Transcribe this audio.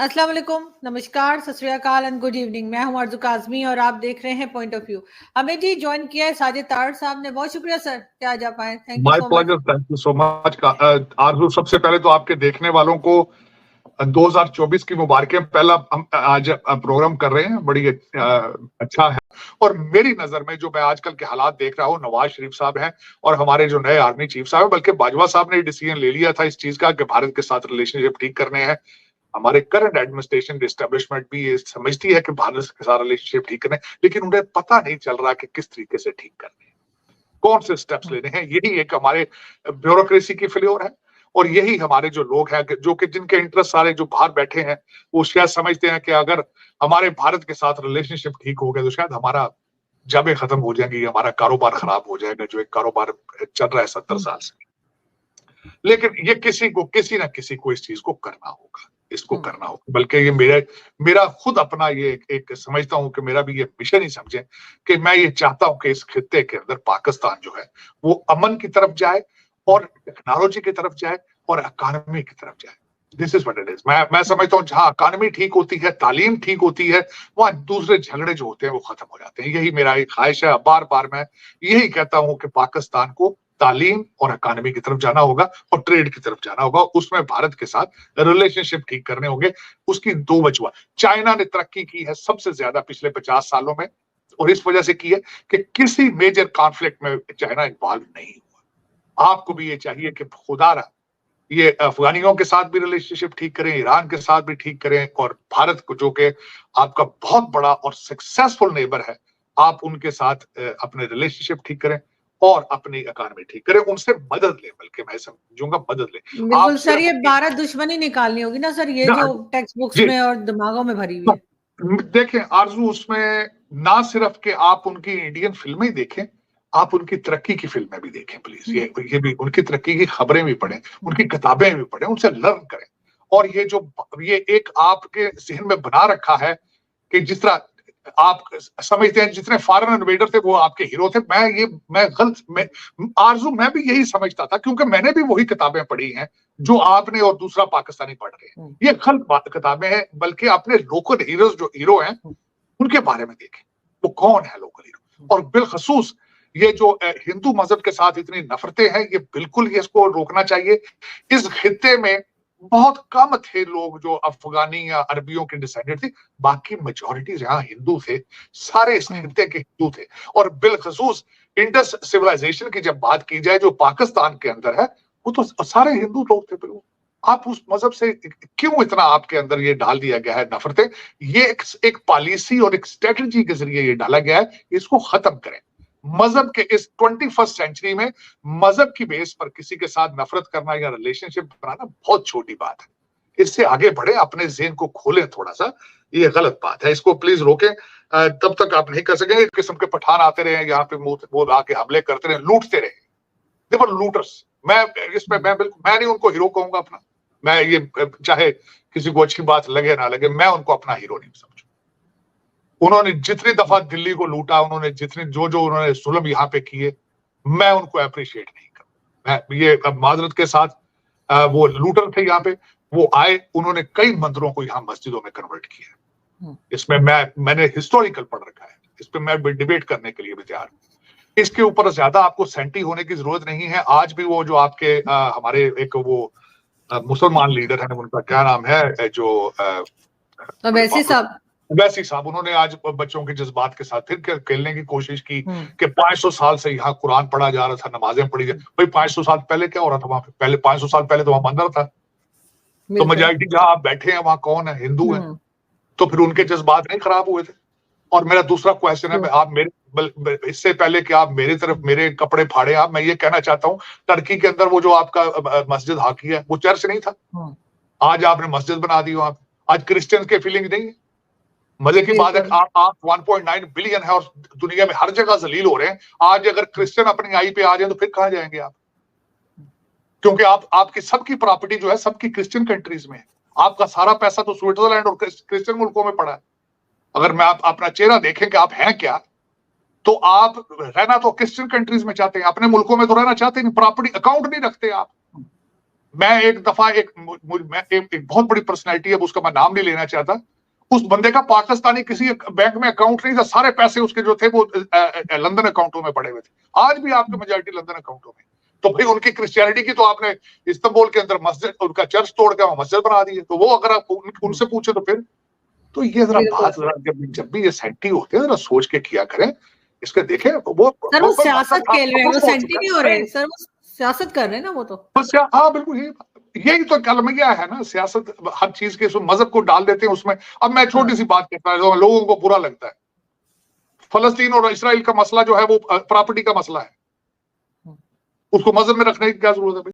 अस्सलाम वालेकुम, नमस्कार, सत श्री अकाल एंड गुड इवनिंग। मैं हूं आरज़ू काज़मी और आप देख रहे हैं पॉइंट ऑफ व्यू। हमें जी ज्वाइन किया है साजिद तारड़ साहब ने। बहुत शुक्रिया सर कि आज आप आए। Thank you my so much. Pleasure, thank you so much. Arzoo, सबसे पहले तो आपके देखने वालों को 2024 की मुबारकें। पहला हम आज प्रोग्राम कर रहे हैं, बड़ी अच्छा है। और मेरी नजर में जो मैं आजकल के हालात देख रहा हूँ, नवाज शरीफ साहब हैं और हमारे जो नए आर्मी चीफ साहब है, बल्कि बाजवा साहब ने डिसीजन ले लिया था इस चीज का कि भारत के साथ रिलेशनशिप ठीक करने हैं। हमारे करंट एडमिनिस्ट्रेशन एस्टेब्लिशमेंट भी ये समझती है कि भारत के साथ रिलेशनशिप ठीक करने, लेकिन उन्हें पता नहीं चल रहा कि किस तरीके से ठीक करने हैं, कौन से स्टेप्स लेने हैं। यही एक हमारे ब्यूरोक्रेसी की फेल्योर है। और यही हमारे जो लोग हैं जो कि जिनके इंटरेस्ट सारे जो बाहर बैठे हैं, वो शायद समझते हैं कि अगर हमारे भारत के साथ रिलेशनशिप ठीक हो गया तो शायद हमारा जबें खत्म हो जाएंगी, हमारा कारोबार खराब हो जाएगा, जो एक कारोबार चल रहा है 70 साल से। लेकिन ये किसी ना किसी को इस चीज को करना होगा, इसको करना होगा। बल्कि ये मेरा खुद अपना ये एक समझता हूं कि मेरा भी ये मिशन ही समझे कि मैं ये चाहता हूं कि इस खित्ते के अंदर पाकिस्तान जो है वो अमन की तरफ जाए और टेक्नोलॉजी की तरफ जाए और इकोनॉमी की तरफ जाए। This is what it is. मैं समझता हूँ जहां इकोनॉमी ठीक होती है, तालीम ठीक होती है, वहां दूसरे झगड़े जो होते हैं वो खत्म हो जाते हैं। यही मेरा एक ख्वाहिश है। बार बार मैं यही कहता हूं कि पाकिस्तान को तालीम और इकोनॉमी की तरफ जाना होगा और ट्रेड की तरफ जाना होगा। उसमें भारत के साथ रिलेशनशिप ठीक करने होंगे। उसकी दो वजह, चाइना ने तरक्की की है सबसे ज्यादा पिछले 50 सालों में, और इस वजह से की है कि किसी मेजर कॉन्फ्लिक्ट में चाइना इन्वॉल्व नहीं हुआ। आपको भी ये चाहिए कि खुदारा ये अफगानियों के साथ भी रिलेशनशिप ठीक करें, ईरान के साथ भी ठीक करें, और भारत को जो कि आपका बहुत बड़ा और सक्सेसफुल नेबर है, आप उनके साथ अपने रिलेशनशिप ठीक करें और अपनी इकोनॉमी ठीक करें, उनसे मदद लें। बल्कि मैं समझूंगा मदद लें। बिल्कुल सर, ये भारत दुश्मनी निकालनी होगी ना सर, ये जो टेक्स्ट बुक्स में और दिमागों में भरी हुई है। देखें आरज़ू, उसमें ना सिर्फ कि आप उनकी इंडियन फिल्में देखें, आप उनकी तरक्की की फिल्में भी देखें प्लीज। ये भी उनकी तरक्की की खबरें भी पढ़ें, उनकी किताबें भी पढ़ें, उनसे लर्न करें। और ये एक आपके जहन में बना रखा है कि जिस तरह आप समझते हैं जितने फॉरेन इन्वेडर थे वो आपके हीरो थे। मैं गलत आरज़ू, मैं भी यही समझता था, क्योंकि मैंने भी वही किताबें पढ़ी हैं जो आपने और दूसरा पाकिस्तानी पढ़ रहे हैं। ये गलत किताबें हैं। बल्कि अपने लोकल हीरोज जो हीरो हैं उनके बारे में देखें, वो कौन है लोकल हीरो। और बिलखसूस ये जो हिंदू मजहब के साथ इतनी नफरतें हैं, ये बिल्कुल ही इसको रोकना चाहिए। इस खित्ते में बहुत कम थे लोग जो अफगानी या अरबियों के डिसेंडेंट थे, बाकी मेजॉरिटी जहां हिंदू थे, सारे इस खित्ते के हिंदू थे। और बिलखसूस इंडस सिविलाइजेशन की जब बात की जाए जो पाकिस्तान के अंदर है, वो तो सारे हिंदू लोग थे। आप उस मजहब से क्यों इतना आपके अंदर ये डाल दिया गया है नफरतें? ये एक पॉलिसी और एक स्ट्रेटजी के जरिए ये डाला गया है। इसको खत्म करें। मजहब के इस 21st सेंचुरी में मजहब की बेस पर किसी के साथ नफरत करना या रिलेशनशिप बनाना बहुत छोटी बात है। इससे आगे बढ़े, अपने ज़हन को खोलें थोड़ा सा। ये गलत बात है, इसको प्लीज रोकें। तब तक आप नहीं कर सकेंगे। किस्म के पठान आते रहे यहाँ पे, वो आके हमले करते रहे, लूटते रहे। दे वर लूटर्स। मैं नहीं उनको हीरो कहूंगा अपना। मैं ये चाहे किसी को अच्छी बात लगे ना लगे, मैं उनको अपना हीरो नहीं समझू। उन्होंने जितनी दफा दिल्ली को लूटा, उन्होंने जितने जो उन्होंने जुल्म यहाँ पे किए, मैं उनको अप्रिशिएट नहीं करूं। मैं ये अब माजरत के साथ वो लूटर थे यहाँ पे, वो आए, उन्होंने कई मंदिरों को यहाँ मस्जिदों में कन्वर्ट किया। इसमें मैंने हिस्टोरिकल पढ़ रखा है, इस पे मैं डिबेट करने के लिए भी तैयार हूं। इसके ऊपर ज्यादा आपको सेंटी होने की जरूरत नहीं है। आज भी वो जो आपके हमारे एक वो मुसलमान लीडर है, उनका क्या नाम है, जो वैसी साहब, उन्होंने आज बच्चों के जज्बात के साथ फिर खेलने की कोशिश की कि 500 साल से यहाँ कुरान पढ़ा जा रहा था, नमाजें पढ़ी जा। भाई 500 साल पहले क्या हो रहा था वहां पे? पहले 500 साल पहले तो वहां मंदिर था। तो मेजॉरिटी जहां आप बैठे हैं वहां कौन है? हिंदू है। तो फिर उनके जज्बात नहीं खराब हुए थे? और मेरा दूसरा क्वेश्चन है, आप मेरे इससे पहले कि आप मेरी तरफ मेरे कपड़े फाड़े, आप, मैं ये कहना चाहता हूँ, टर्की के अंदर वो जो आपका मस्जिद हाकी है, वो चर्च नहीं था। आज आपने मस्जिद बना दी वहां। आज क्रिश्चियंस के फीलिंग नहीं है। मजे की बात है, आप 1.9 बिलियन है और दुनिया में हर जगह जलील हो रहे हैं। आज अगर क्रिश्चियन अपनी आई पे आ जाए तो फिर कहां जाएंगे आप? क्योंकि आपकी सबकी प्रॉपर्टी जो है सबकी क्रिश्चियन कंट्रीज में है। आपका सारा पैसा तो स्विट्जरलैंड और क्रिश्चियन मुल्कों में पड़ा है। अगर मैं आप अपना चेहरा देखें कि आप हैं क्या, तो आप रहना तो क्रिश्चियन कंट्रीज में चाहते हैं, अपने मुल्कों में तो रहना चाहते नहीं। प्रॉपर्टी अकाउंट नहीं रखते आप। मैं एक दफा एक बहुत बड़ी पर्सनैलिटी है, उसका मैं नाम नहीं लेना चाहता, उस बंदे का पाकिस्तानी किसी बैंक में अकाउंट नहीं था, सारे पैसे उसके जो थे वो लंदन अकाउंटों में पड़े हुए थे। आज भी आपकी मेजॉरिटी लंदन अकाउंटों में। तो भाई उनकी क्रिश्चियनिटी की तो आपने इस्तांबुल के अंदर मस्जिद, उनका चर्च तोड़ के मस्जिद बना दी है, तो वो अगर आप उनसे पूछे तो फिर तो ये जरा बात जब भी ये सेंटी होते हैं जरा सोच के किया करें, इसके देखें वो सर वो सियासत खेल रहे हैं, वो सेंटी नहीं हो रहे सर, वो सियासत कर रहे हैं ना वो तो। हाँ बिल्कुल, यही तो कलमिया है ना, सियासत हर चीज के मजहब को डाल देते हैं उसमें। अब मैं छोटी सी बात कहता हूँ, लोगों को बुरा लगता है, फलस्तीन और इसराइल का मसला जो है वो प्रॉपर्टी का मसला है, उसको मजहब में रखने की क्या जरूरत है भाई?